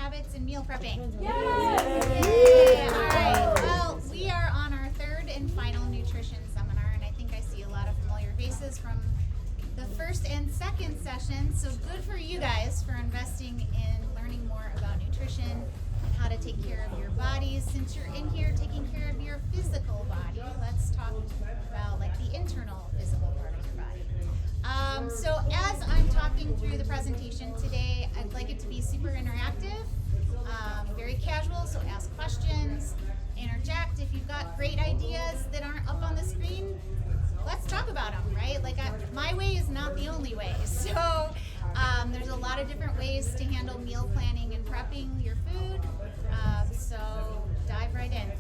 habits in meal prepping. Yes! Yay! All right. Well, we are on our third and final nutrition seminar, and I think I see a lot of familiar faces from the first and second session. So good for you guys for investing in learning more about nutrition and how to take care of your bodies. Since you're in here taking care of your physical body, let's talk about like the internal physical part of your body. So as I'm talking through the presentation today, I'd like it to be super interactive, very casual, so ask questions, interject. If you've got great ideas that aren't up on the screen, let's talk about them, right? Like my way is not the only way. So there's a lot of different ways to handle meal planning and prepping your food. So dive right in.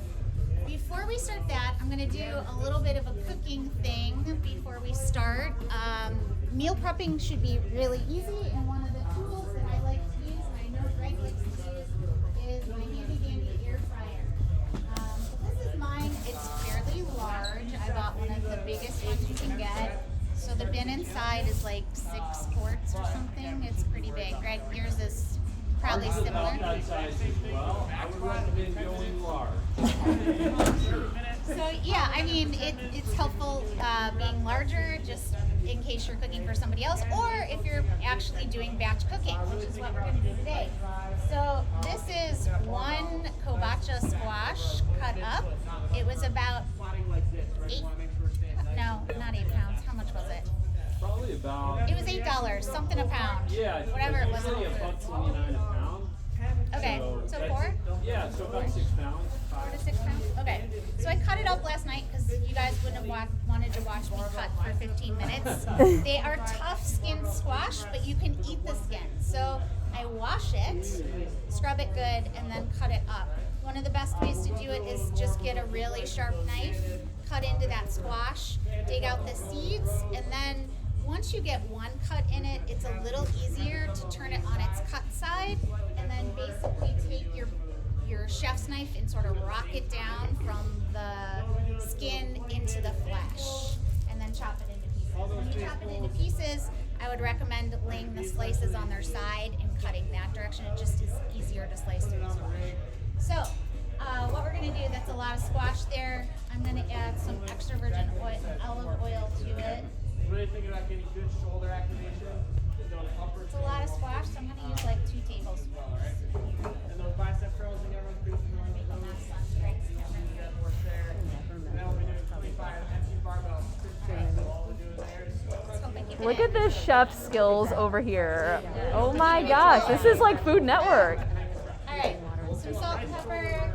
Before we start that, I'm going to do a little bit of a cooking thing before we start. Meal prepping should be really easy, and one of the tools that I like to use, and I know Greg likes to use, is my handy dandy air fryer. This is mine. It's fairly large. I bought one of the biggest ones you can get. So the bin inside is like 6 quarts or something. It's pretty big. Greg, yours is probably similar. Well, I would recommend going large. So yeah, I mean, it's helpful being larger just in case you're cooking for somebody else, or if you're actually doing batch cooking, which is what we're going to do today. So this is 1 kobacha squash cut up. It was about 8, no, not 8 pounds. How much was it? Probably about. It was $8, something a pound. Yeah, whatever it was. usually $1.29 a pound. Okay, so 4? Yeah, so about 6 pounds. 4 to 6 pounds? Okay. So I cut it up last night because you guys wouldn't have wanted to watch me cut for 15 minutes. They are tough skinned squash, but you can eat the skin. So I wash it, scrub it good, and then cut it up. One of the best ways to do it is just get a really sharp knife, cut into that squash, dig out the seeds, and then once you get one cut in it, it's a little easier to turn it on its cut side, and then basically take your chef's knife and sort of rock it down from the skin into the flesh, and then chop it into pieces. When you chop it into pieces, I would recommend laying the slices on their side and cutting that direction. It just is easier to slice through the squash. So what we're going to do, that's a lot of squash there. I'm going to add some extra virgin oil, olive oil to it. Really thinking about getting good shoulder activation. It's a lot of squash, so I'm going to use like 2 tablespoons. And those bicep curls and everyone's pretty familiar Make a with mess those. on Greg's You camera. got more there. And then we'll be doing 25 empty barbell. So all we're doing there is Let's hope I keep it Look in. at this chef skills over here. Oh my gosh, this is like Food Network. All right, some salt and pepper.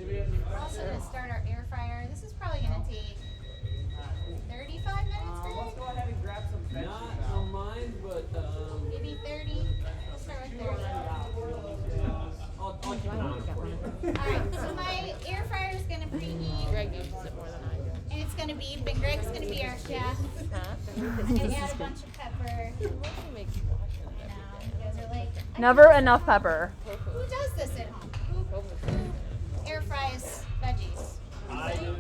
We're also going to start our air fryer. This is probably going to take 35 minutes, let's Greg? go ahead and grab some veggies. Not on mine, but Maybe 30. We'll start with 30. I'll keep an eye on it for you. All right, so my air fryer is going to preheat. Greg uses it more than I do. And it's going to be, but Greg's going to be our chef. I'm going to add a bunch of pepper. He makes squash in I it. know, you guys are like, Never enough pepper. who does this at home? Who air fries veggies? I do.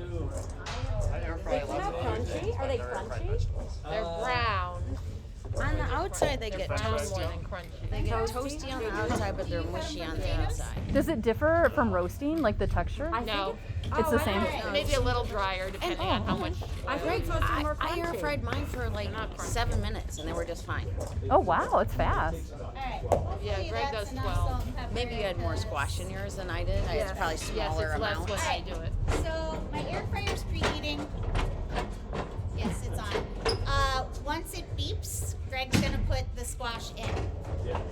Crunchy? Are they crunchy? They're brown. On the outside, they get More toasty. than crunchy. They get toasty on the outside, but they're mushy on the inside. Does it differ from roasting, like the texture? No, It's the same. maybe a little drier depending on how much. I air fried mine for like 7 minutes, and they were just fine. Oh wow, it's fast. All right. Hopefully Yeah, Greg that's does enough 12. salt and pepper Maybe you had more because- squash in yours than I did. I had probably Yes, smaller it's less amounts. when I do it. So my air fryer's preheating. Yes, it's on. Once it beeps, Greg's gonna put the squash in,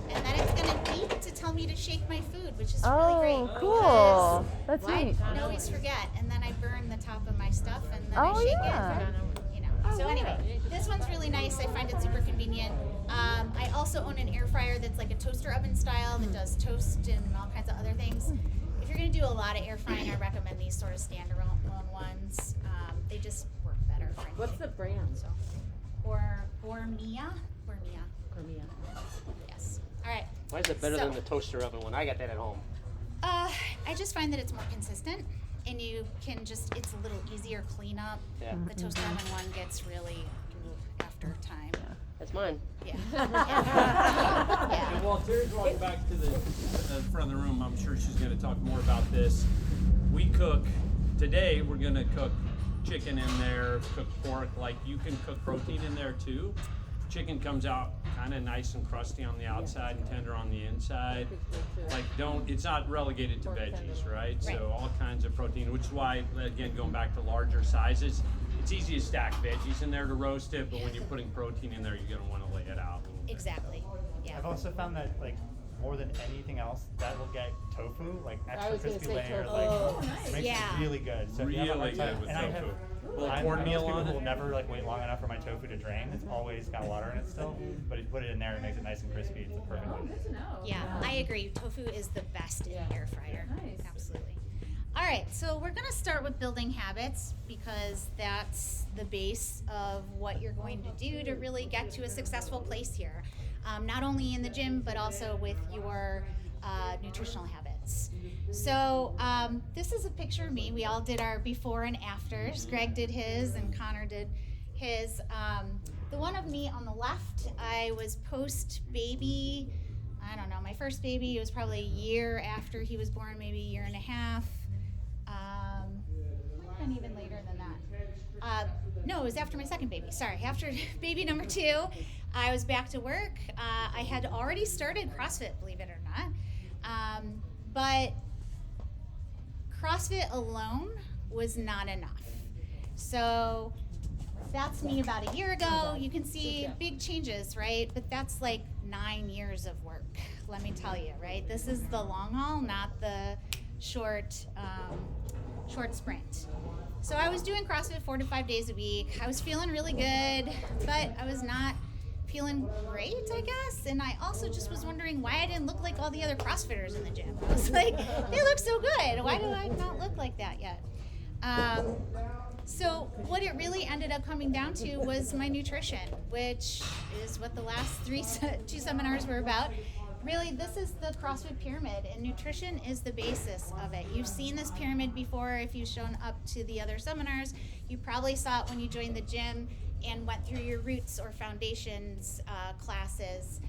and then it's gonna beep to tell me to shake my food, which is really great. Oh, cool. That's Because neat. I always forget, and then I burn the top of my stuff, and then Oh, I shake yeah. it. You know. So anyway, this one's really nice. I find it super convenient. I also own an air fryer that's like a toaster oven style that does toast and all kinds of other things. If you're gonna do a lot of air frying, I recommend these sort of standalone ones. They just work better. Frankly. What's the brand? So, Gourmia. Yes. All right. Why is it better So- than the toaster oven when I got that at home? I just find that it's more consistent. and you can just, it's a little easier cleanup. Yeah. The toast oven one gets really after time. That's mine. Yeah. And while Terry's walking back to the front of the room, I'm sure she's going to talk more about this. We cook, today we're going to cook chicken in there, cook pork. Like, you can cook protein in there too. Chicken comes out kind of nice and crusty on the outside and tender on the inside. Like, it's not relegated to veggies, right? So all kinds of protein, which is why, again, going back to larger sizes, it's easy to stack veggies in there to roast it, but when you're putting protein in there, you're going to want to lay it out a little bit. Exactly. Yeah. I've also found that, like, more than anything else, that will get tofu, like extra was gonna crispy say layer, tofu. like Oh, makes Yeah. it really good. So if you have a Really hard time, good with and I have, tofu. Little I'm one of those cornmeal people on who it. will never like wait long enough for my tofu to drain. It's always got water in it still, but if you put it in there, it makes it nice and crispy. It's the perfect way. Yeah, I agree. Tofu is the best in air fryer. Absolutely. All right, so we're going to start with building habits because that's the base of what you're going to do to really get to a successful place here. Not only in the gym, but also with your nutritional habits. So this is a picture of me. We all did our before and afters. Greg did his and Connor did his. The one of me on the left, I was post-baby. I don't know, my first baby, it was probably a year after he was born, maybe a year and a half. Might have been even later than that. No, it was after my second baby. Sorry, after baby number 2, I was back to work. I had already started CrossFit, believe it or not. But CrossFit alone was not enough. So that's me about a year ago. You can see big changes, right? But that's like 9 years of work, let me tell you, right? This is the long haul, not the short sprint. So I was doing CrossFit 4 to 5 days a week. I was feeling really good, but I was not feeling great, I guess. And I also just was wondering why I didn't look like all the other CrossFitters in the gym. I was like, they look so good. Why do I not look like that yet? So what it really ended up coming down to was my nutrition, which is what the last 2 seminars were about. Really, this is the CrossFit pyramid, and nutrition is the basis of it. You've seen this pyramid before if you've shown up to the other seminars. You probably saw it when you joined the gym and went through your roots or foundations classes.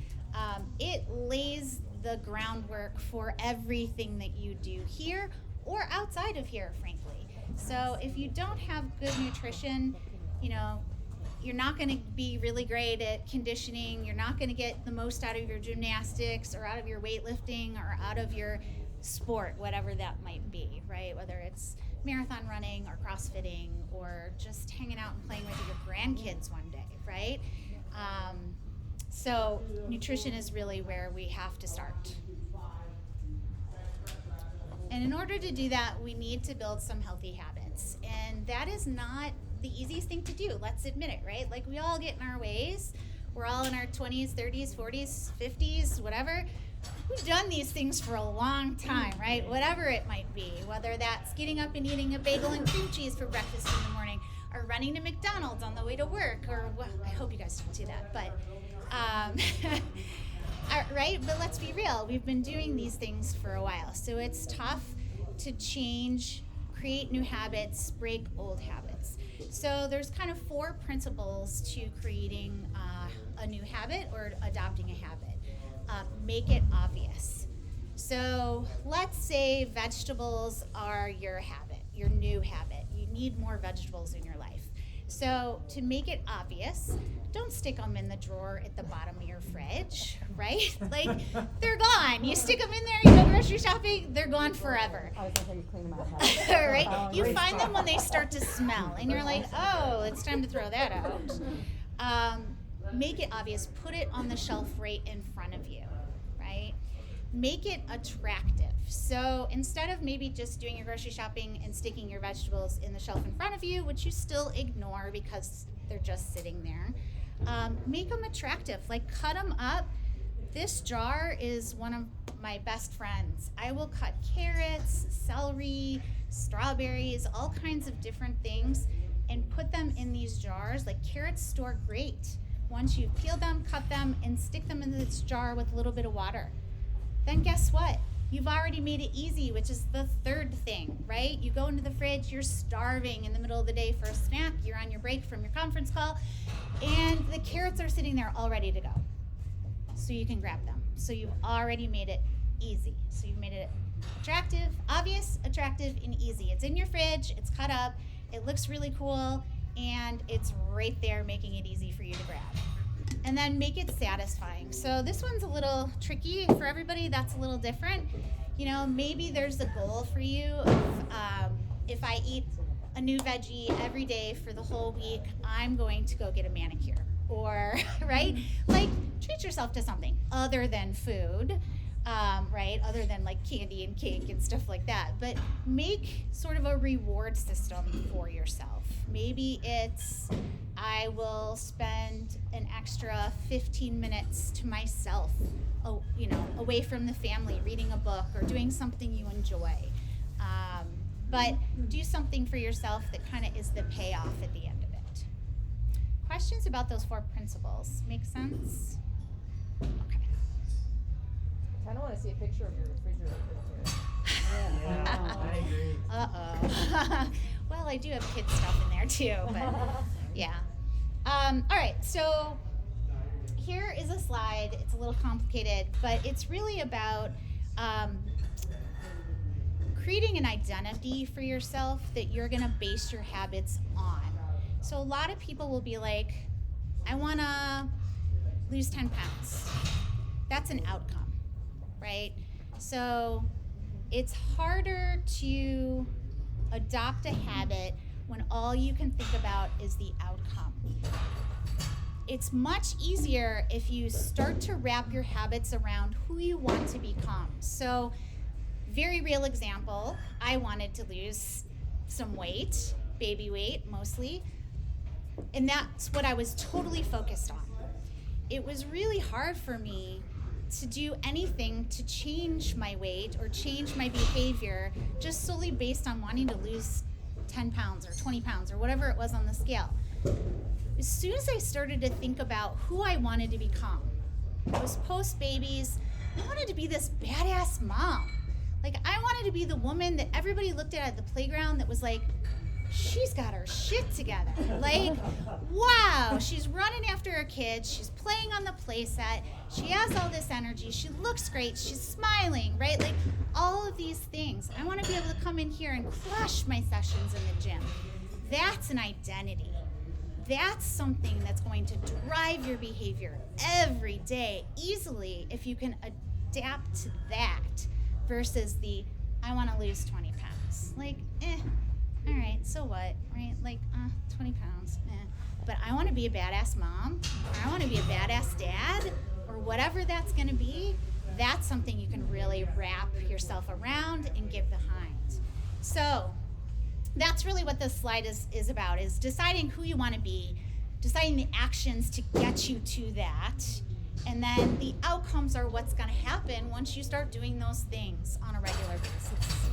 It lays the groundwork for everything that you do here or outside of here, frankly. So if you don't have good nutrition, you're not going to be really great at conditioning. You're not going to get the most out of your gymnastics or out of your weightlifting or out of your sport, whatever that might be, right? Whether it's marathon running or CrossFitting or just hanging out and playing with your grandkids one day, right? So nutrition is really where we have to start. And in order to do that, we need to build some healthy habits. And that is not the easiest thing to do. Let's admit it, right? Like, we all get in our ways. We're all in our 20s, 30s, 40s, 50s, whatever. We've done these things for a long time, right? Whatever it might be, whether that's getting up and eating a bagel and cream cheese for breakfast in the morning, or running to McDonald's on the way to work, or well, I hope you guys don't do that, but right? But let's be real. We've been doing these things for a while, so it's tough to change, create new habits, break old habits. So there's kind of 4 principles to creating a new habit or adopting a habit. Make it obvious. So let's say vegetables are your habit, your new habit. You need more vegetables in your life. So to make it obvious, don't stick them in the drawer at the bottom of your fridge, right? Like, they're gone. You stick them in there, you go grocery shopping, they're gone forever. I was gonna say you clean them out. Right? You find them when they start to smell, and you're like, oh, it's time to throw that out. Make it obvious. Put it on the shelf right in front of you, right? Make it attractive. So instead of maybe just doing your grocery shopping and sticking your vegetables in the shelf in front of you, which you still ignore because they're just sitting there, make them attractive. Like, cut them up. This jar is one of my best friends. I will cut carrots, celery, strawberries, all kinds of different things, and put them in these jars. Like, carrots store great. Once you peel them, cut them, and stick them in this jar with a little bit of water. Then guess what? You've already made it easy, which is the third thing, right? You go into the fridge, you're starving in the middle of the day for a snack, you're on your break from your conference call, and the carrots are sitting there all ready to go. So you can grab them. So you've already made it easy. So you've made it attractive, obvious, attractive, and easy. It's in your fridge, it's cut up, it looks really cool, and it's right there making it easy for you to grab. And then make it satisfying. So this one's a little tricky for everybody. That's a little different. You know, maybe there's a goal for you. If I eat a new veggie every day for the whole week, I'm going to go get a manicure. Or, right? Like, treat yourself to something other than food, right? Other than like candy and cake and stuff like that. But make sort of a reward system for yourself. Maybe it's, I will spend an extra 15 minutes to myself, away from the family, reading a book or doing something you enjoy. But do something for yourself that kind of is the payoff at the end of it. Questions about those 4 principles? Make sense? Okay. I kind of want to see a picture of your refrigerator. Yeah, I agree. Uh-oh. Well, I do have kids stuff in there too, but yeah. All right, so here is a slide. It's a little complicated, but it's really about creating an identity for yourself that you're gonna base your habits on. So a lot of people will be like, I wanna lose 10 pounds. That's an outcome, right? So it's harder to adopt a habit when all you can think about is the outcome. It's much easier if you start to wrap your habits around who you want to become. So, very real example, I wanted to lose some weight, baby weight mostly, and that's what I was totally focused on. It was really hard for me to do anything to change my weight or change my behavior just solely based on wanting to lose 10 pounds or 20 pounds or whatever it was on the scale. As soon as I started to think about who I wanted to become, it was post-babies, I wanted to be this badass mom. Like, I wanted to be the woman that everybody looked at the playground that was like, she's got her shit together. Like, wow, she's running after her kids, she's playing on the play set, she has all this energy, she looks great, she's smiling, right? Like, all of these things. I want to be able to come in here and crush my sessions in the gym. That's an identity. That's something that's going to drive your behavior every day easily if you can adapt to that versus the, I want to lose 20 pounds. Like, all right, so what, right? Like, 20 pounds, But I want to be a badass mom, or I want to be a badass dad, or whatever that's going to be. That's something you can really wrap yourself around and get behind. So that's really what this slide is about, is deciding who you want to be, deciding the actions to get you to that, and then the outcomes are what's going to happen once you start doing those things on a regular basis.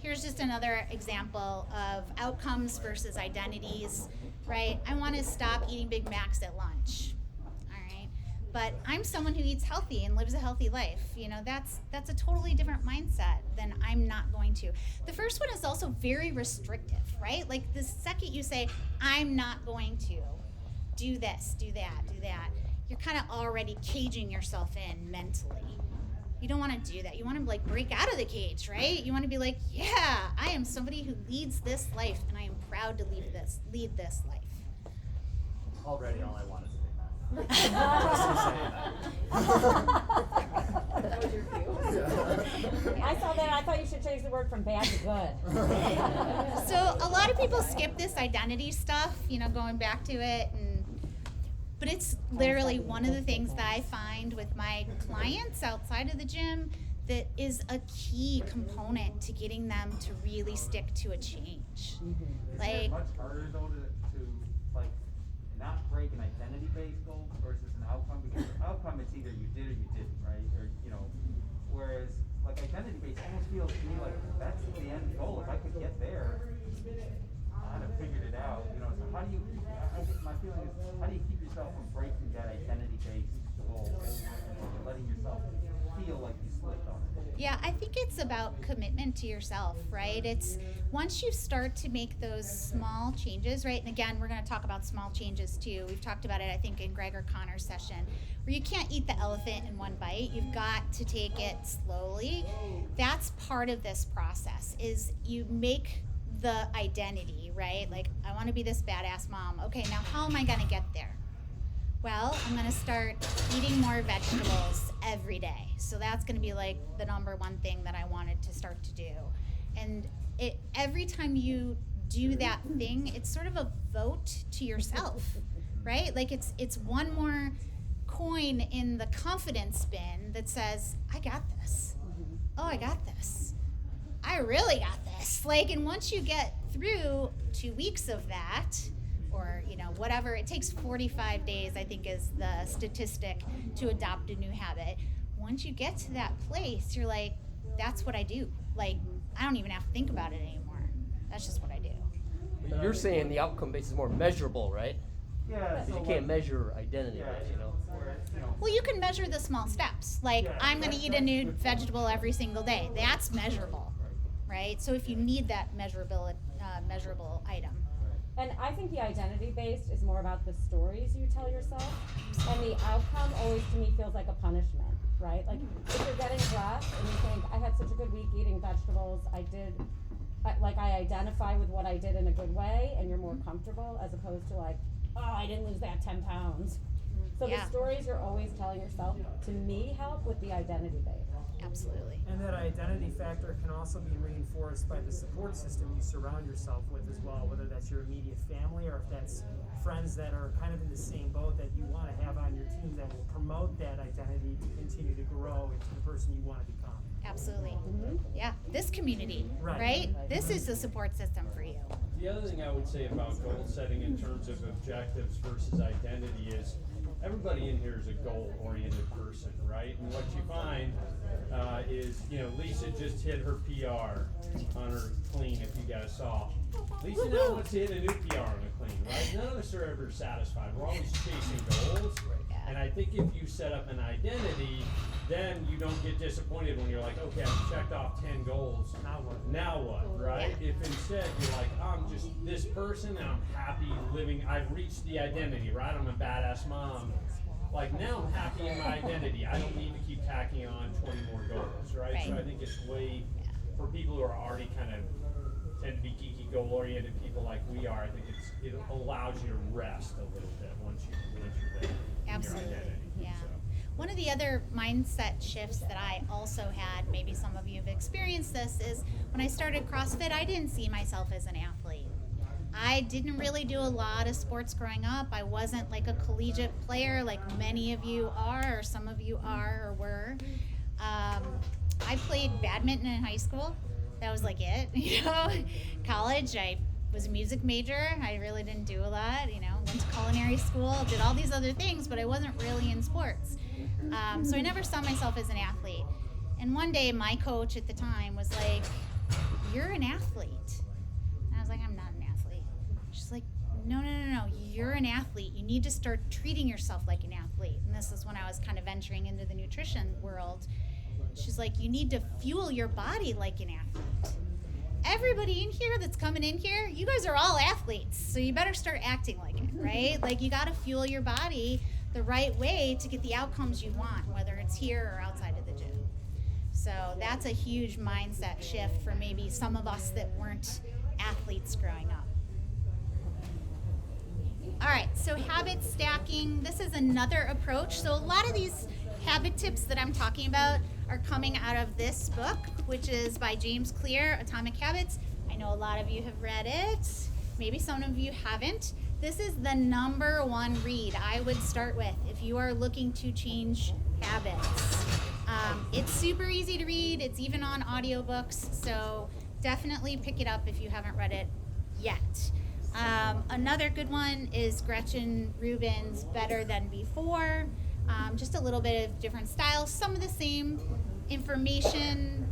Here's just another example of outcomes versus identities, right? I want to stop eating Big Macs at lunch, all right? But I'm someone who eats healthy and lives a healthy life. You know, that's a totally different mindset than I'm not going to. The first one is also very restrictive, right? Like the second you say, I'm not going to do this, do that, you're kind of already caging yourself in mentally. You don't want to do that. You want to like break out of the cage, right? You want to be like, yeah, I am somebody who leads this life, and I am proud to lead this life. Already, all I want is a Big That was your cue. I saw that. I thought you should change the word from bad to good. So a lot of people skip this identity stuff, you know, going back to it, but it's literally one of the things that I find with my clients outside of the gym that is a key component to getting them to really stick to a change. Like, Is it much harder though to like not break an identity-based goal versus an outcome? Because the outcome it's either you did or you didn't, right? Or whereas like identity-based almost feels to me like that's the end goal. If I could get there, I'd have figured it out. You know, so how do you? I think my feeling is, how do you keep yourself from breaking that identity-based goal and letting yourself about commitment to yourself, right? It's once you start to make those small changes, right? And again, we're going to talk about small changes too. We've talked about it, I think, in Greg or Connor's session, where you can't eat the elephant in one bite. You've got to take it slowly. That's part of this process, is you make the identity, right? Like, I want to be this badass mom. Okay, now how am I going to get there? Well, I'm going to start eating more vegetables every day. So that's going to be like the number one thing that I wanted to start to do. And every time you do that thing, it's sort of a vote to yourself, right? Like it's one more coin in the confidence bin that says, I got this. Oh, I got this. I really got this. Like, and once you get through 2 weeks of that, or, you know, whatever, it takes 45 days, I think, is the statistic to adopt a new habit. Once you get to that place, you're like, that's what I do. Like, I don't even have to think about it anymore. That's just what I do. But you're saying the outcome base is more measurable, right? Yeah. Because So you can't measure identity, yeah, you know? Well, you can measure the small steps. Like, Yeah, I'm going to eat a new vegetable every single day. That's measurable, right? So if you need that measurable item. And I think the identity-based is more about the stories you tell yourself, and the outcome always to me feels like a punishment, right? Like, if you're getting dressed and you think, I had such a good week eating vegetables, I identify with what I did in a good way, and you're more comfortable, as opposed to like, oh, I didn't lose that 10 pounds. So Yeah. the stories you're always telling yourself, to me, help with the identity base. Absolutely. And that identity factor can also be reinforced by the support system you surround yourself with as well, whether that's your immediate family or if that's friends that are kind of in the same boat that you want to have on your team that will promote that identity to continue to grow into the person you want to become. Absolutely. Yeah. This community, Right. right? This is the support system for you. The other thing I would say about goal setting in terms of objectives versus identity is everybody in here is a goal-oriented person, right? And what you find is, you know, Lisa just hit her PR on her clean, if you guys saw. Lisa now wants to hit a new PR on a clean, right? None of us are ever satisfied. We're always chasing goals. And I think if you set up an identity, then you don't get disappointed when you're like, okay, I've checked off 10 goals. Now what, right? If instead you're like, I'm just this person and I'm happy living, I've reached the identity, right? I'm a badass mom. Like, now I'm happy in my identity. I don't need to keep tacking on 20 more goals, right? So I think it's way, for people who are already kind of tend to be geeky, goal-oriented people like we are, I think it allows you to rest a little bit once you're there. Absolutely. Your identity, Yeah. so. One of the other mindset shifts that I also had, maybe some of you have experienced this, is when I started CrossFit, I didn't see myself as an athlete. I didn't really do a lot of sports growing up. I wasn't like a collegiate player like many of you are, or some of you are or were. I played badminton in high school. That was like it, you know. College, I was a music major. I really didn't do a lot, you know. Went to culinary school, did all these other things, but I wasn't really in sports. So I never saw myself as an athlete. And one day, my coach at the time was like, "You're an athlete." And I was like, "I'm not an athlete." She's like, No, you're an athlete. You need to start treating yourself like an athlete. And this is when I was kind of venturing into the nutrition world. She's like, you need to fuel your body like an athlete. Everybody in here that's coming in here, you guys are all athletes, so you better start acting like it, right? Like, you got to fuel your body the right way to get the outcomes you want, whether it's here or outside of the gym. So that's a huge mindset shift for maybe some of us that weren't athletes growing up. All right, so habit stacking, this is another approach. So a lot of these habit tips that I'm talking about are coming out of this book, which is by James Clear, Atomic Habits. I know a lot of you have read it. Maybe some of you haven't. This is the number one read I would start with if you are looking to change habits. It's super easy to read. It's even on audiobooks, so definitely pick it up if you haven't read it yet. Another good one is Gretchen Rubin's Better Than Before. Just a little bit of different styles, some of the same information,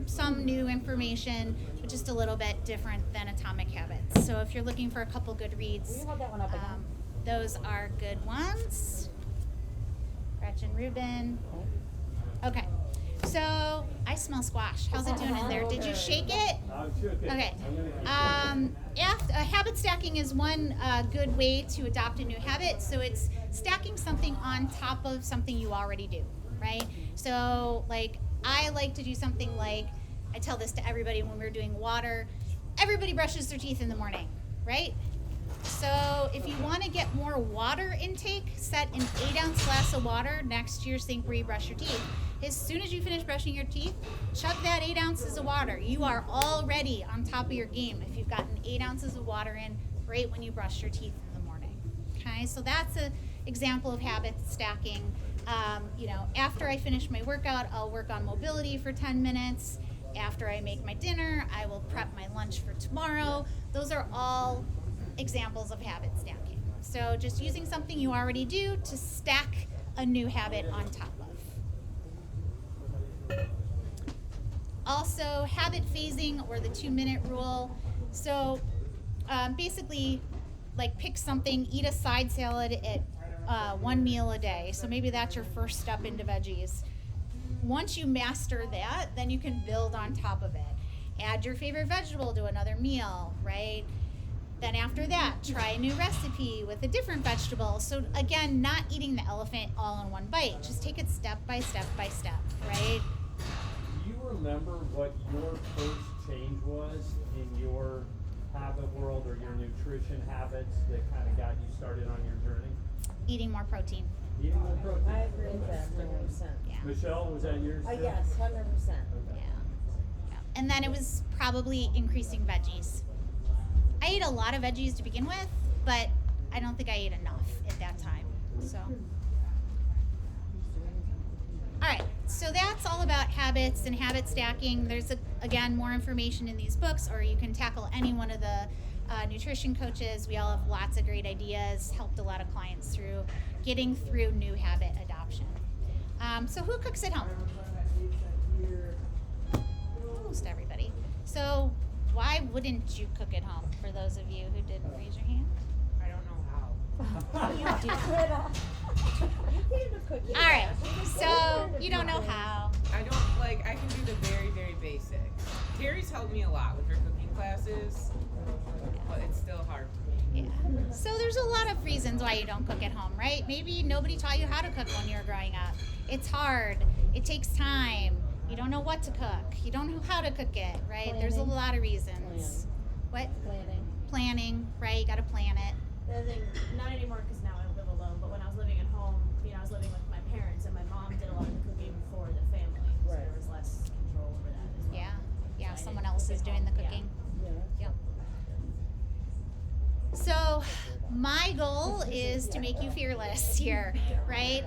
some new information, but just a little bit different than Atomic Habits. So if you're looking for a couple good reads, Will you hold that one up again? those are good ones. Gretchen Rubin. Okay, So I smell squash. How's it doing in there? Did you shake it? Okay. Habit stacking is one good way to adopt a new habit. So it's stacking something on top of something you already do, right? So like I like to do something like, I tell this to everybody when we're doing water. Everybody brushes their teeth in the morning, right? So if you want to get more water intake, set an 8-ounce glass of water next to your sink where you brush your teeth. As soon as you finish brushing your teeth, chug that 8 ounces of water. You are already on top of your game if you've gotten 8 ounces of water in right when you brush your teeth in the morning. Okay, so that's an example of habit stacking. After I finish my workout, I'll work on mobility for 10 minutes. After I make my dinner, I will prep my lunch for tomorrow. Those are all examples of habit stacking. So just using something you already do to stack a new habit on top of. Also, habit phasing or the 2-minute rule. So basically, like pick something, eat a side salad at one meal a day. So maybe that's your first step into veggies. Once you master that, then you can build on top of it. Add your favorite vegetable to another meal, right? Then after that, try a new recipe with a different vegetable. So again, not eating the elephant all in one bite. Just take it step by step by step, right? Do you remember what your first change was in your habit world or your nutrition habits that kind of got you started on your journey? Eating more protein. Eating more protein? I agree with that 100%. Yeah. Michelle, was that yours? too? Yes, 100%. Yeah. And then it was probably increasing veggies. I ate a lot of veggies to begin with, but I don't think I ate enough at that time. So, all right. So that's all about habits and habit stacking. There's again more information in these books, or you can tackle any one of the nutrition coaches. We all have lots of great ideas. Helped a lot of clients through getting through new habit adoption. So who cooks at home? Almost everybody. So why wouldn't you cook at home? For those of you who didn't raise your hand. I don't know how. You do. You came to cooking. All right. So you don't know how. I can do the very, very basics. Carrie's helped me a lot with her cooking classes, but it's still hard for me. Yeah. So there's a lot of reasons why you don't cook at home, right? Maybe nobody taught you how to cook when you were growing up. It's hard. It takes time. You don't know what to cook. You don't know how to cook it, right? There's a lot of reasons. What? Planning, right? You got to plan it. The thing, not anymore because now I live alone, but when I was living at home, I was living with my parents, and my mom did a lot of the cooking for the family, so there was less control over that as well. Yeah, So I someone didn't else cook is at doing the home. cooking. Yeah. Yep. So my goal is to make you fearless here, right?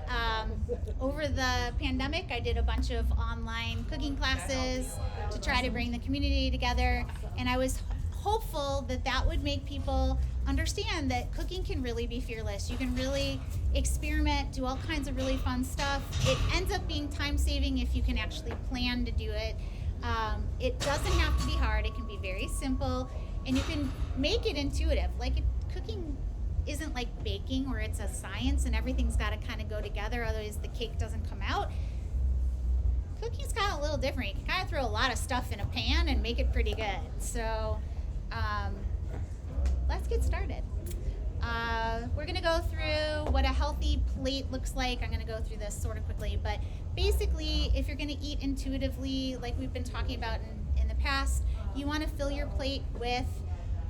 Over the pandemic, I did a bunch of online cooking classes to try to bring the community together, and I was hopeful that that would make people understand that cooking can really be fearless. You can really experiment, do all kinds of really fun stuff. It ends up being time saving if you can actually plan to do it. It doesn't have to be hard. It can be very simple, and you can make it intuitive. Cooking isn't like baking where it's a science and everything's got to kind of go together, otherwise the cake doesn't come out. Cooking's kind of a little different. You can kind of throw a lot of stuff in a pan and make it pretty good. So let's get started. We're going to go through what a healthy plate looks like. I'm going to go through this sort of quickly, but basically if you're going to eat intuitively like we've been talking about in the past, you want to fill your plate with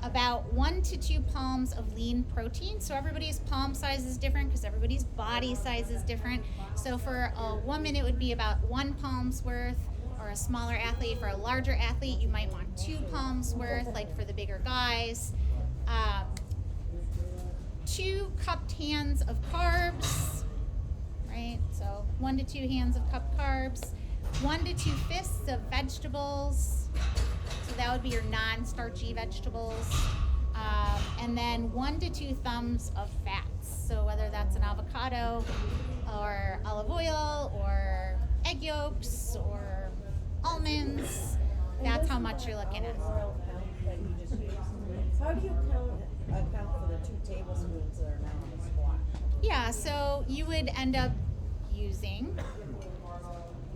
about 1 to 2 palms of lean protein. So everybody's palm size is different because everybody's body size is different. So for a woman, it would be about 1 palm's worth, or a smaller athlete. For a larger athlete, you might want 2 palms worth, like for the bigger guys. 2 cupped hands of carbs, right? So 1 to 2 hands of cupped carbs, 1 to 2 fists of vegetables. So that would be your non-starchy vegetables. And then 1 to 2 thumbs of fats. So whether that's an avocado or olive oil or egg yolks or almonds, that's how much you're looking at. How do you account for the 2 tablespoons that are now on the squash? Yeah, so you would end up using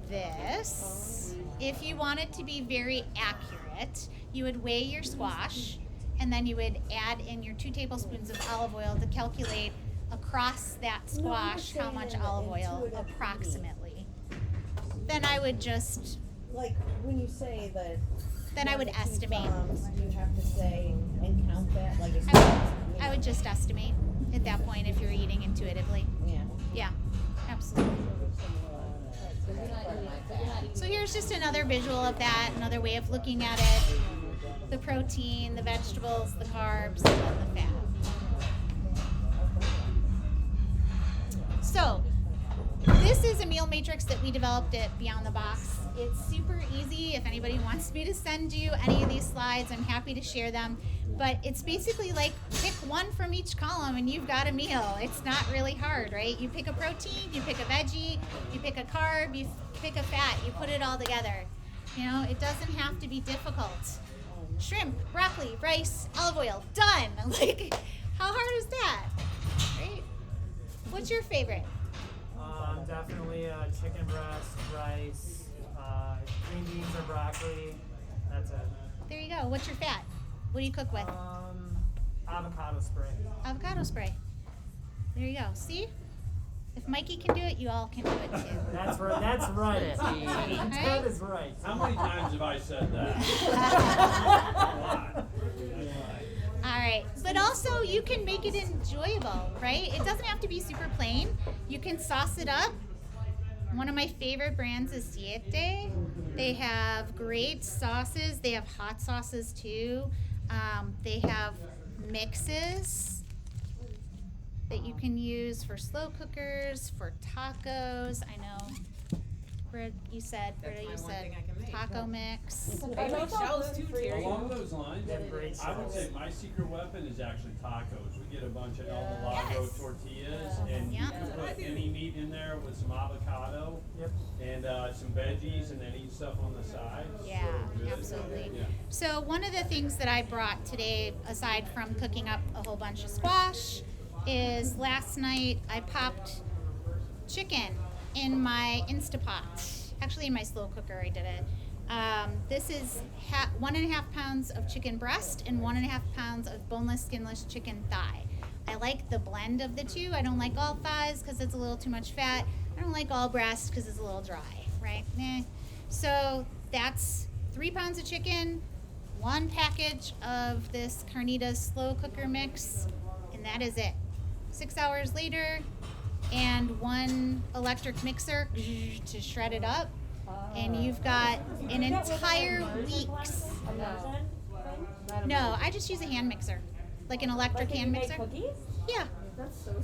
this. If you wanted to be very accurate, you would weigh your squash, and then you would add in your 2 tablespoons of olive oil to calculate across that squash how much olive oil approximately. Then I would just, Like when you say that. then I would estimate. You have to say and count that like it's. I would just estimate at that point if you're eating intuitively. Yeah. Yeah, absolutely. So here's just another visual of that, another way of looking at it. The protein, the vegetables, the carbs, and then the fat. So, this is a meal matrix that we developed at Beyond the Box. It's super easy. If anybody wants me to send you any of these slides, I'm happy to share them. But it's basically like pick one from each column and you've got a meal. It's not really hard, right? You pick a protein, you pick a veggie, you pick a carb, you pick a fat, you put it all together. You know, it doesn't have to be difficult. Shrimp, broccoli, rice, olive oil, done. Like, how hard is that? Right? What's your favorite? Definitely chicken breast, rice, green beans or broccoli. That's it. There you go. What's your fat? What do you cook with? Avocado spray. Avocado spray. There you go. See? If Mikey can do it, you all can do it too. That's right. That's right. Right? That is right. How many times have I said that? All right, but also you can make it enjoyable, right? It doesn't have to be super plain. You can sauce it up. One of my favorite brands is Siete. They have great sauces. They have hot sauces too. They have mixes that you can use for slow cookers, for tacos. I know, Britta, you said taco mix. They make shells too, Terry. Along those lines, They have great I would say sauce. my secret weapon is actually tacos. We get a bunch of El Milagro Yes. tortillas, and Yeah. you can put any meat in there with some avocado Yep. and some veggies, and then eat stuff on the side. Yeah, So good. absolutely. Yeah. So one of the things that I brought today, aside from cooking up a whole bunch of squash, is last night I popped chicken in my Instapot. Actually, in my slow cooker, I did it. This is 1.5 pounds of chicken breast and 1.5 pounds of boneless, skinless chicken thigh. I like the blend of the two. I don't like all thighs because it's a little too much fat. I don't like all breast because it's a little dry, right? So that's 3 pounds of chicken, 1 package of this Carnitas slow cooker mix, and that is it. 6 hours later, and 1 electric mixer to shred it up, and you've got an entire week's. No, I just use a hand mixer, like an electric hand mixer. Cookies? Yeah.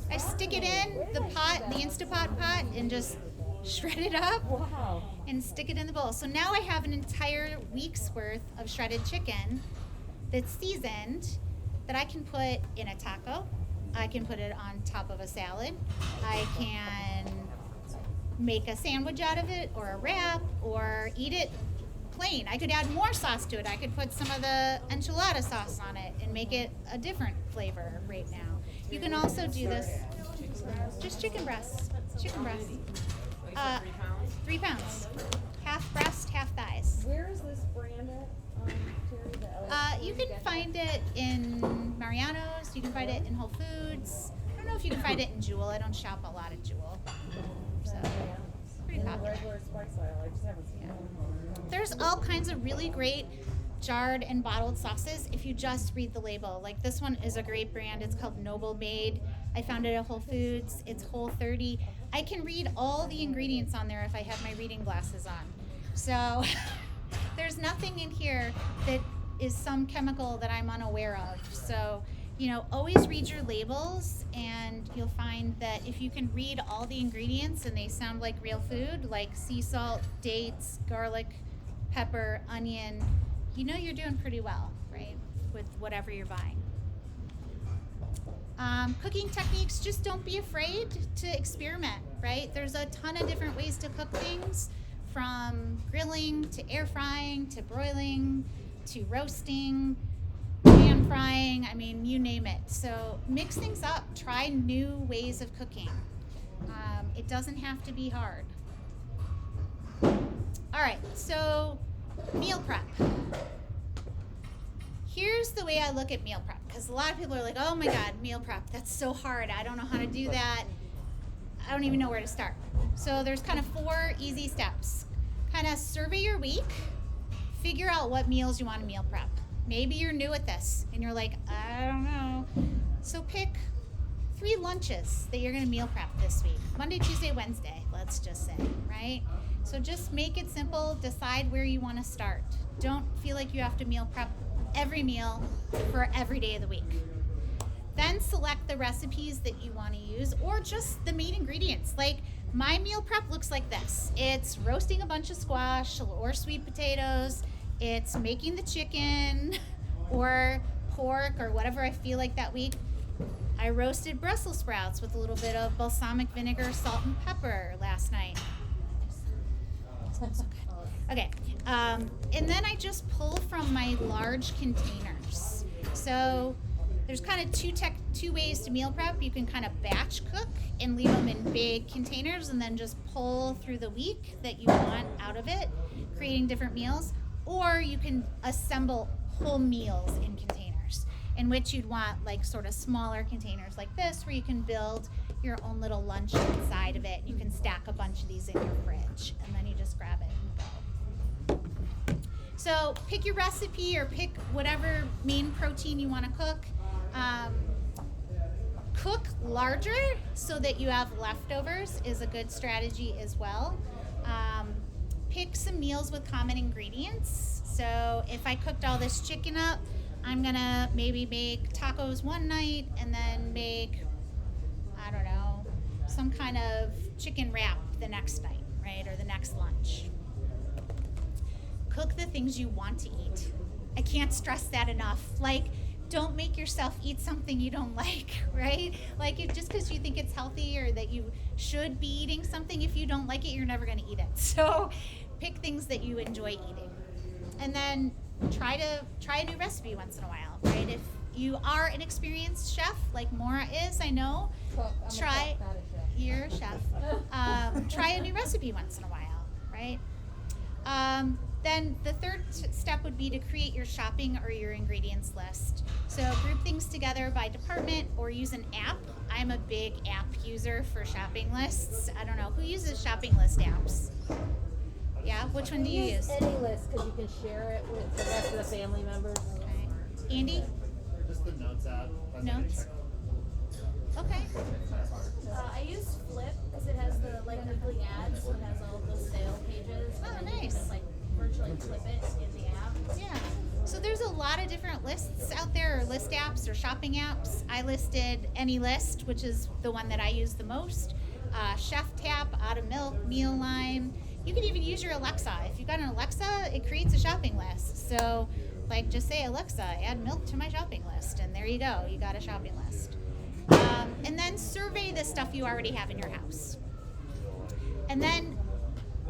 I stick it in the pot, the Instapot pot, and just shred it up Wow. and stick it in the bowl. So now I have an entire week's worth of shredded chicken that's seasoned that I can put in a taco. I can put it on top of a salad. I can make a sandwich out of it or a wrap or eat it plain. I could add more sauce to it. I could put some of the enchilada sauce on it and make it a different flavor right now. You can also do this, just chicken breasts, chicken breasts. 3 pounds? 3 pounds, half breast, half thighs. Where is this brand at, Terry? The You can find it in Mariano's. You can find it in Whole Foods. I don't know if you can find it in Jewel. I don't shop a lot at Jewel. So, pretty popular. regular spice oil. I just haven't seen it. There's all kinds of really great jarred and bottled sauces if you just read the label. Like this one is a great brand. It's called Noble Made. I found it at Whole Foods. It's Whole30. I can read all the ingredients on there if I have my reading glasses on. So there's nothing in here that is some chemical that I'm unaware of. So, always read your labels, and you'll find that if you can read all the ingredients and they sound like real food, like sea salt, dates, garlic, pepper, onion, you're doing pretty well, right, with whatever you're buying. Cooking techniques, just don't be afraid to experiment, right? There's a ton of different ways to cook things, from grilling to air frying to broiling to roasting, pan frying, you name it. So mix things up, try new ways of cooking. It doesn't have to be hard. All right, so meal prep. Here's the way I look at meal prep, because a lot of people are like, oh my God, meal prep, that's so hard. I don't know how to do that. I don't even know where to start. So there's kind of 4 easy steps. Kind of survey your week, figure out what meals you want to meal prep. Maybe you're new at this and you're like, I don't know. So pick 3 lunches that you're going to meal prep this week. Monday, Tuesday, Wednesday, let's just say, right? So just make it simple. Decide where you want to start. Don't feel like you have to meal prep every meal for every day of the week. Then select the recipes that you want to use, or just the main ingredients. Like my meal prep looks like this. It's roasting a bunch of squash or sweet potatoes. It's making the chicken or pork or whatever I feel like that week. I roasted Brussels sprouts with a little bit of balsamic vinegar, salt, and pepper last night. Smells so good. Okay, and then I just pull from my large containers. So there's kind of two ways to meal prep. You can kind of batch cook and leave them in big containers and then just pull through the week that you want out of it, creating different meals. Or you can assemble whole meals in containers, in which you'd want like sort of smaller containers like this, where you can build your own little lunch inside of it. You can stack a bunch of these in your fridge, and then you just grab it and go. So pick your recipe or pick whatever main protein you want to cook. Cook larger so that you have leftovers is a good strategy as well. Pick some meals with common ingredients. So if I cooked all this chicken up, I'm gonna maybe make tacos one night and then make, I don't know, some kind of chicken wrap the next night, right? Or the next lunch. Cook the things you want to eat. I can't stress that enough. Like, don't make yourself eat something you don't like, right? Like, just because you think it's healthy or that you should be eating something, if you don't like it, you're never gonna eat it. So pick things that you enjoy eating. And then try a new recipe once in a while, right? If you are an experienced chef, like Maura is, I know, you're a chef. Try a new recipe once in a while, right? Then the third step would be to create your shopping or your ingredients list. So group things together by department or use an app. I'm a big app user for shopping lists. I don't know, who uses shopping list apps? Yeah, which one do you use? Any list, because you can share it with the rest of the family members. Okay. Andy? Just the Notes app. Notes? Okay. I use Flip because it has the weekly ads, so it has all the sale pages. Oh, and then you nice. can just virtually clip it in the app. Yeah. So there's a lot of different lists out there, or list apps or shopping apps. I listed AnyList, which is the one that I use the most. Chef Tap, Out of Milk, Mealime. You can even use your Alexa. If you've got an Alexa, it creates a shopping list. So, like, just say, Alexa, add milk to my shopping list, and there you go. You got a shopping list. And then survey the stuff you already have in your house. And then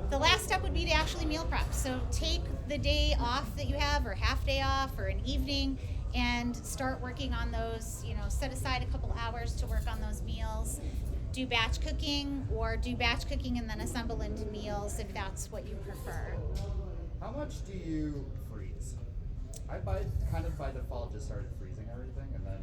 the last step would be to actually meal prep. So take the day off that you have, or half day off, or an evening, and start working on those. You know, set aside a couple hours to work on those meals. Do batch cooking, or do batch cooking and then assemble into meals if that's what you prefer. How much do you freeze? I kind of by default just started freezing everything and then.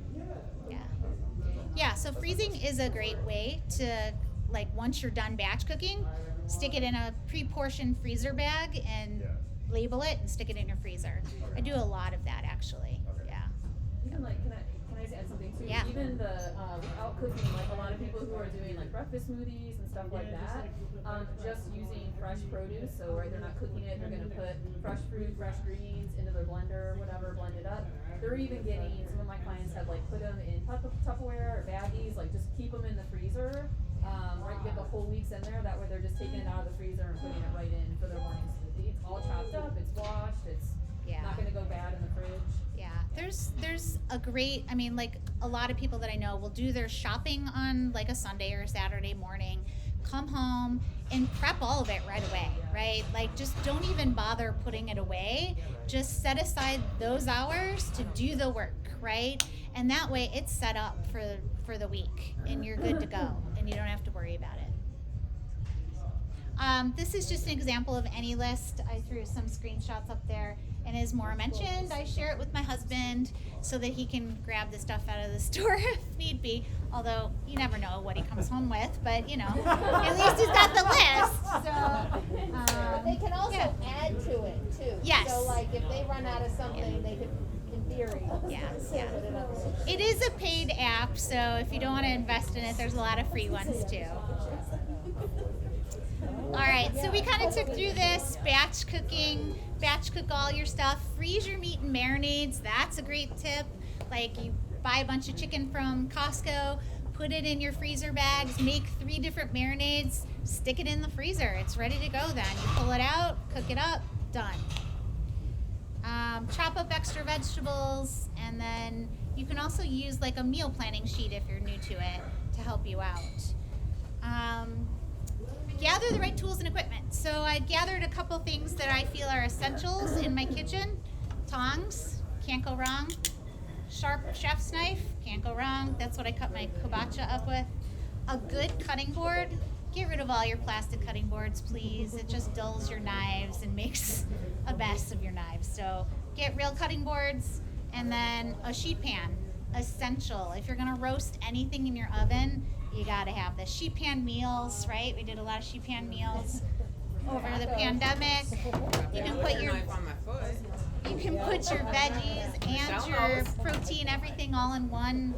Yeah, so freezing is a great way to, like, once you're done batch cooking, stick it in a pre-portioned freezer bag and label it and stick it in your freezer. Okay. I do a lot of that actually. Okay. Yeah. Even like, can I just add something too? Yeah. Even the without cooking, like a lot of people who are doing like breakfast smoothies and stuff like that, just using fresh produce. So right, they're not cooking it. They're gonna put fresh fruit, fresh greens into their blender, whatever, blend it up. They're even getting, some of my clients have like put them in Tupperware or baggies, like just keep them in the freezer. Right, get the whole weeks in there. That way they're just taking it out of the freezer and putting it right in for their morning smoothie. It's all chopped up. It's washed. It's not gonna go bad in the fridge. Yeah, there's a great, I mean, like a lot of people that I know will do their shopping on like a Sunday or Saturday morning, come home and prep all of it right away, right? Like, just don't even bother putting it away. Just set aside those hours to do the work, right? And that way it's set up for the week and you're good to go and you don't have to worry about it. This is just an example of any list. I threw some screenshots up there. And as Maura mentioned, I share it with my husband so that he can grab the stuff out of the store if need be. Although you never know what he comes home with, but you know, at least he's got the list. So, But they can also add to it too. Yes. So like if they run out of something, they could, in theory, save it up. It is a paid app, so if you don't want to invest in it, there's a lot of free ones too. All right, so we kind of took through this batch cooking, batch cook all your stuff, freeze your meat in marinades. That's a great tip. Like you buy a bunch of chicken from Costco, put it in your freezer bags, make 3 different marinades, stick it in the freezer. It's ready to go then. You pull it out, cook it up, done. Chop up extra vegetables, and then you can also use like a meal planning sheet if you're new to it to help you out. Gather the right tools and equipment. So I gathered a couple things that I feel are essentials in my kitchen. Tongs, can't go wrong. Sharp chef's knife, can't go wrong. That's what I cut my hibachi up with. A good cutting board. Get rid of all your plastic cutting boards, please. It just dulls your knives and makes a mess of your knives. So get real cutting boards. And then a sheet pan, essential. If you're gonna roast anything in your oven, you gotta have the sheet pan meals, right? We did a lot of sheet pan meals over the pandemic. You can put your veggies and your protein, everything all in one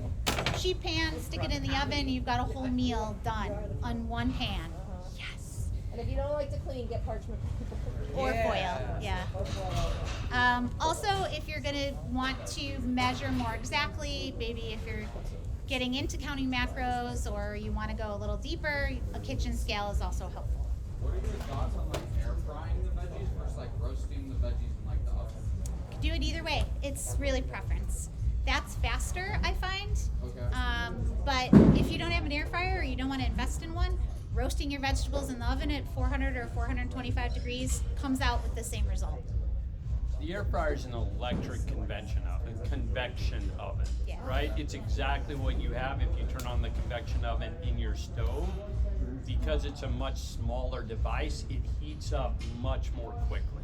sheet pan, stick it in the oven, you've got a whole meal done on one pan. Yes. And if you don't like to clean, get parchment paper. Or foil, yeah. Also, if you're gonna want to measure more exactly, maybe if you're getting into counting macros or you want to go a little deeper, a kitchen scale is also helpful. What are your thoughts on like air frying the veggies versus like roasting the veggies in like the oven? Do it either way. It's really preference. That's faster, I find. Okay. But if you don't have an air fryer or you don't want to invest in one, roasting your vegetables in the oven at 400 or 425 degrees comes out with the same result. The air fryer is an electric convection oven, Yeah. right? It's exactly what you have if you turn on the convection oven in your stove. Because it's a much smaller device, it heats up much more quickly.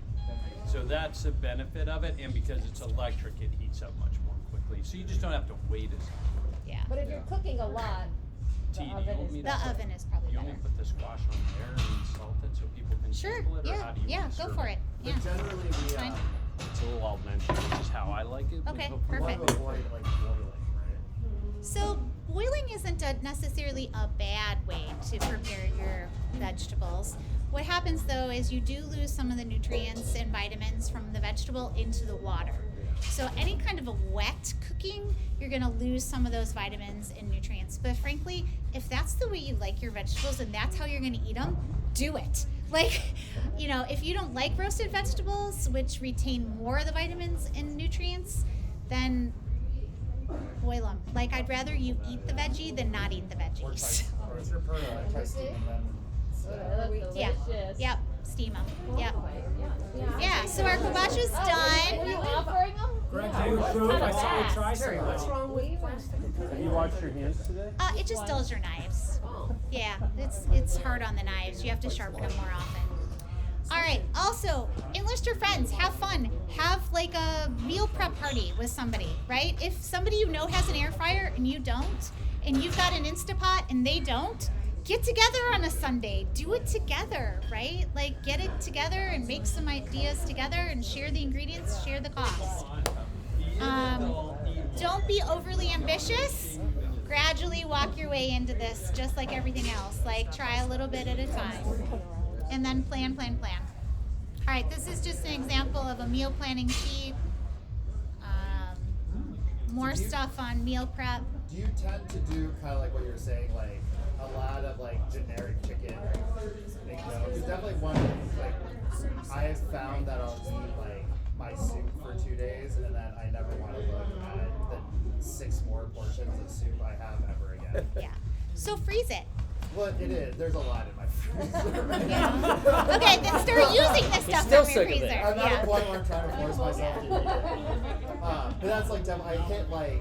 So that's the benefit of it, and because it's electric, it heats up much more quickly. So you just don't have to wait as long. Yeah. But if you're cooking a lot, the T, do you oven want is me The to- oven is probably You want me better. to put the squash on there and salt it so people can Sure, sample it, or yeah, how do you yeah, want to go serve for it. But Yeah. generally we Fine. It's a little al dente, which is how I like it. but Okay, hopefully- we want perfect. to avoid like boiling, right? So boiling isn't necessarily a bad way to prepare your vegetables. What happens though is you do lose some of the nutrients and vitamins from the vegetable into the water. So any kind of a wet cooking, you're gonna lose some of those vitamins and nutrients. But frankly, if that's the way you like your vegetables and that's how you're gonna eat them, do it. Like, you know, if you don't like roasted vegetables, which retain more of the vitamins and nutrients, then boil them. Like, I'd rather you eat the veggie than not eat the veggies. Or it's your pearl. I try steaming them. Yeah. Yep. Steam them. Yep. Yeah. So our hibachi's Were done. you offering them? Greg, do you approve? I saw you try some. What's wrong with plastic? Have you washed your hands today? It just dulls your knives. Yeah. It's hard on the knives. You have to sharpen them more often. All right. Also, enlist your friends. Have fun. Have like a meal prep party with somebody, right? If somebody you know has an air fryer and you don't, and you've got an Instapot and they don't, get together on a Sunday. Do it together, right? Like get it together and make some ideas together and share the ingredients, share the cost. Don't be overly ambitious. Gradually walk your way into this, just like everything else. Like try a little bit at a time. And then plan. All right, this is just an example of a meal planning sheet. More stuff on meal prep. Do you tend to do kind of like what you were saying, like a lot of like generic chicken? You know, because definitely one like I have found that I'll eat like my soup for 2 days and then I never want to look at the 6 more portions of soup I have ever again. Yeah. So freeze it. Well, it is. There's a lot in my freezer. Yeah. Okay, then start using this stuff still from your sick of it. freezer. I'm at a Yeah. point where I'm trying to force myself to eat it. But that's like definitely, I hit like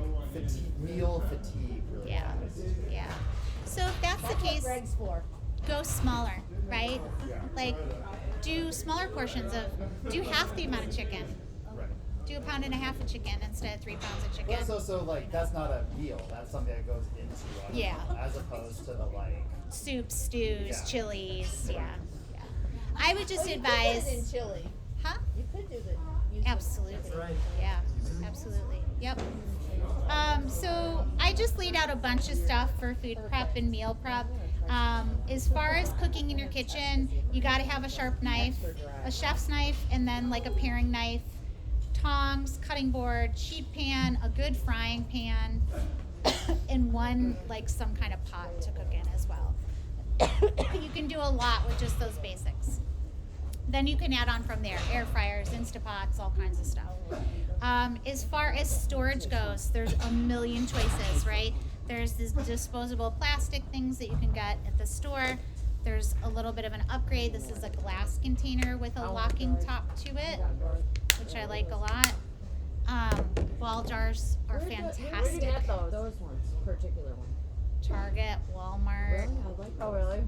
meal fatigue really Yeah. bad. Yeah. So if that's the case, Greg's for. go smaller, right? Like, do smaller portions do half the amount of chicken. Do 1.5 pounds of chicken instead of 3 pounds of chicken. But so like that's not a meal. That's something that goes into a Yeah. meal, as opposed to the like. Soups, stews, Yeah. chilies, yeah. I would just Oh, you advise. could put it in chili. Huh? You could do the. Absolutely. That's right. Yeah, absolutely. Yep. So I just laid out a bunch of stuff for food prep and meal prep. As far as cooking in your kitchen, you got to have a sharp knife, a chef's knife, and then like a paring knife, tongs, cutting board, sheet pan, a good frying pan, and one like some kind of pot to cook in as well. You can do a lot with just those basics. Then you can add on from there, air fryers, Instapots, all kinds of stuff. As far as storage goes, there's a million choices, right? There's these disposable plastic things that you can get at the store. There's a little bit of an upgrade. This is a glass container with a locking top to it, which I like a lot. Ball jars are Where do you fantastic. get those? Those ones, particular ones. Target, Walmart, Oh, really?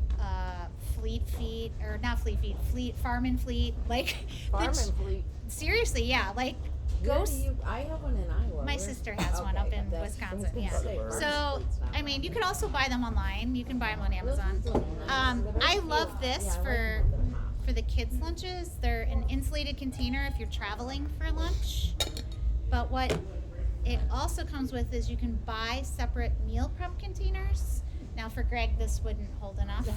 Farm and Fleet, like Farm and Fleet. seriously, yeah, like Where go. do you, I have one in Iowa. My Where- sister has one up in that's- Wisconsin. I was Yeah. gonna say, So I mean, you can also buy them online. You can buy them on Amazon. I love this for the kids' lunches. They're an insulated container if you're traveling for lunch. But what it also comes with is you can buy separate meal prep containers. Now for Greg, this wouldn't hold enough.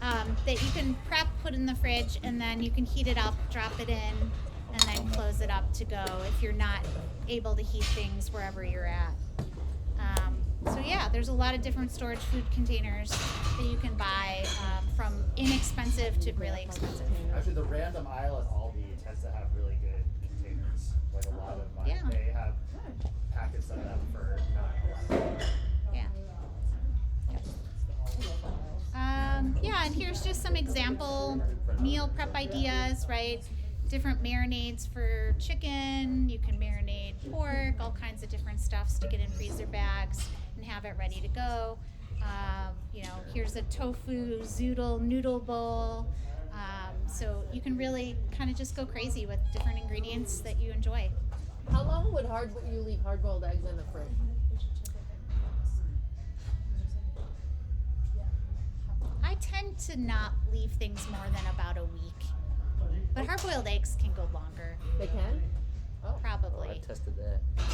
That you can prep, put in the fridge, and then you can heat it up, drop it in, and then close it up to go if you're not able to heat things wherever you're at. So yeah, there's a lot of different storage food containers that you can buy, from inexpensive to really expensive. Actually, the random aisle at Aldi tends to have really good containers. Like a lot of Yeah. they have packets of them for not a lot of money. Yeah. Yeah, and here's just some example meal prep ideas, right? Different marinades for chicken. You can marinate pork, all kinds of different stuff. Stick it in freezer bags and have it ready to go. Here's a tofu zoodle noodle bowl. So you can really kind of just go crazy with different ingredients that you enjoy. How long would you leave hard-boiled eggs in the fridge? I tend to not leave things more than about a week. But hard-boiled eggs can go longer. They can? Oh. Probably. I tested that. Yeah.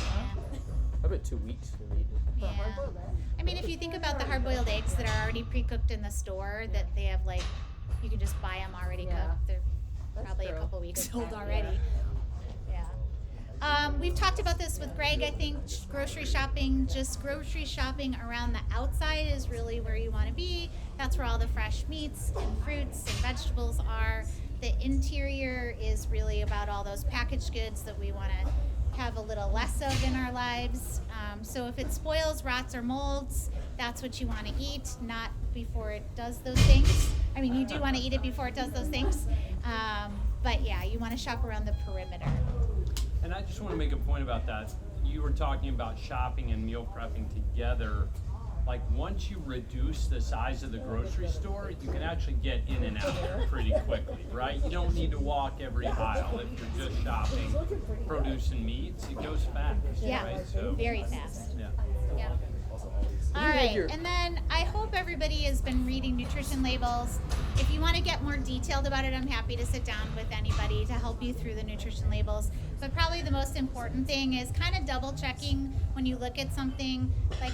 How about 2 weeks? Maybe. For a Yeah. hard-boiled egg? I mean, if you think about the hard-boiled eggs that are already pre-cooked in the store, that they have like, you can just buy them already Yeah. cooked. They're That's probably true. a couple weeks Good old point, already. Yeah. We've talked about this with Greg. I think grocery shopping around the outside is really where you want to be. That's where all the fresh meats and fruits and vegetables are. The interior is really about all those packaged goods that we want to have a little less of in our lives. So if it spoils, rots, or molds, that's what you want to eat, not before it does those things. I mean, you do want to eat it before it does those things. But yeah, you want to shop around the perimeter. And I just want to make a point about that. You were talking about shopping and meal prepping together. Like once you reduce the size of the grocery store, you can actually get in and out there pretty quickly, right? You don't need to walk every aisle if you're just shopping produce and meats. It goes fast, Yeah, right? So, very fast. yeah. Yeah. All right, and then I hope everybody has been reading nutrition labels. If you want to get more detailed about it, I'm happy to sit down with anybody to help you through the nutrition labels. But probably the most important thing is kind of double checking when you look at something like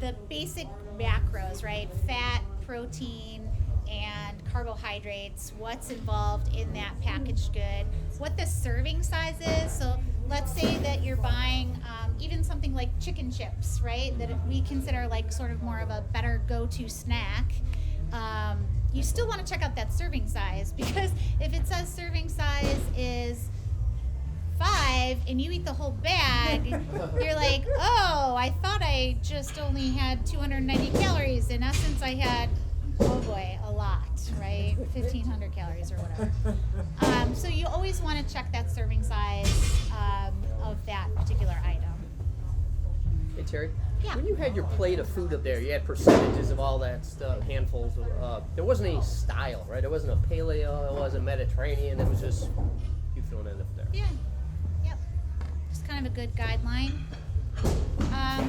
the basic macros, right? Fat, protein, and carbohydrates, what's involved in that packaged good, what the serving size is. So let's say that you're buying even something like chicken chips, right? That we consider like sort of more of a better go-to snack. You still want to check out that serving size, because if it says serving size is 5 and you eat the whole bag, you're like, oh, I thought I just only had 290 calories. In essence, I had, oh boy, a lot, right? 1,500 calories or whatever. So you always want to check that serving size of that particular item. Hey Terry, Yeah. When you had your plate of food up there, you had percentages of all that stuff, handfuls of. There wasn't any style, right? It wasn't a paleo. It wasn't Mediterranean. It was just you throwing it up there. Yeah. Yep. Just kind of a good guideline.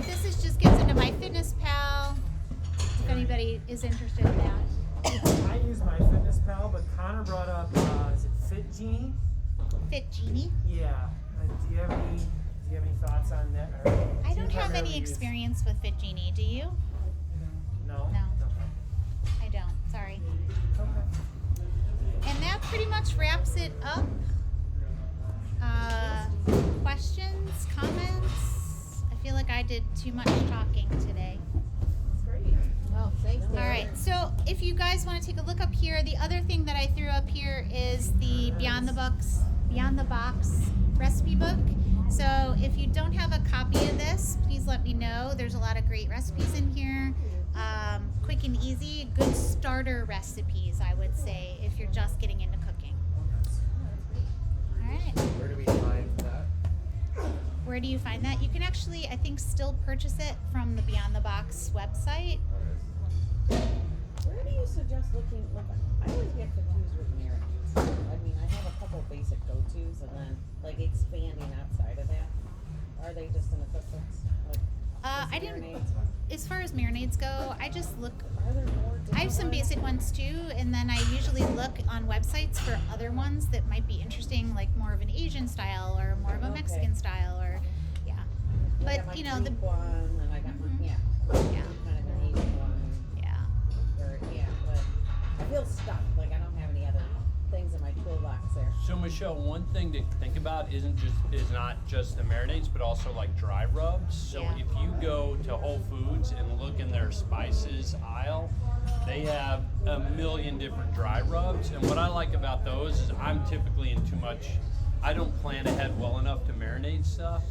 This is just gets into MyFitnessPal. If anybody is interested in that. I use MyFitnessPal, but Connor brought up, is it Fit Genie? Fit Genie. Yeah. Do you have any thoughts on that? Or I do you don't have primarily any use- experience with Fit Genie. Do you? No. No. I don't. Sorry. And that pretty much wraps it up. Questions, comments? I feel like I did too much talking today. Well, thanks. All right, so if you guys want to take a look up here, the other thing that I threw up here is the Beyond the Box recipe book. So if you don't have a copy of this, please let me know. There's a lot of great recipes in here. Quick and easy, good starter recipes, I would say, if you're just getting into cooking. All right. Where do we find that? Where do you find that? You can actually, I think, still purchase it from the Beyond the Box website. Where do you suggest looking? Look, I always get confused with marinades. I mean, I have a couple basic go-tos, and then like expanding outside of that. Are they just in a cookbook? Like, I didn't. marinades? As far as marinades go, I just look. Are there more I have some different basic ones too, and then I usually look on websites for other ones that might be interesting, like more of an Asian style or more of a Mexican style, or yeah. I got But my you know the Greek one, and I got yeah. kind of an Asian one. Yeah. Or but I feel stuck. Like I don't have any other things in my toolbox there. So Michelle, one thing to think about is not just the marinades, but also like dry rubs. So Yeah. if you go to Whole Foods and look in their spices aisle, they have a million different dry rubs. And what I like about those is I'm typically in too much. I don't plan ahead well enough to marinate stuff.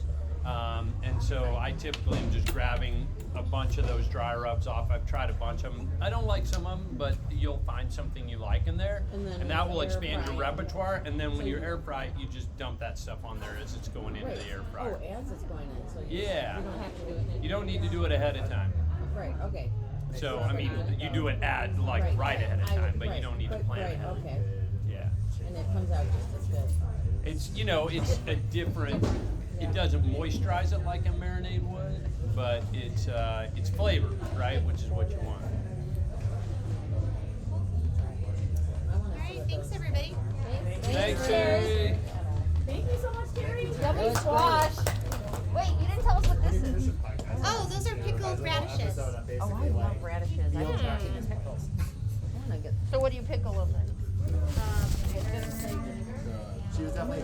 And so I typically am just grabbing a bunch of those dry rubs off. I've tried a bunch of them. I don't like some of them, but you'll find something you like in there. And then that will air expand your fry. repertoire. And then when So you you- air fry it, you just dump that stuff on there as it's going into the air fryer. Oh, as it's going in. So Yeah. you don't have to do it. You don't need to do it ahead of time. Right. Okay. So, I mean, you do it right ahead of time, but you don't need to plan Right. ahead. Okay. Yeah. And it comes out just as good. It's, it's a different, it doesn't moisturize it like a marinade would, but it's flavored, right? Which is what you want. All right, thanks everybody. Thanks, Terry. Thank you so much, Terry. Yummy squash. Wait, you didn't tell us what this is. Oh, those are pickled radishes. Oh, I love radishes. I don't like them in pickles. I wanna get. So what do you pickle them in? She was definitely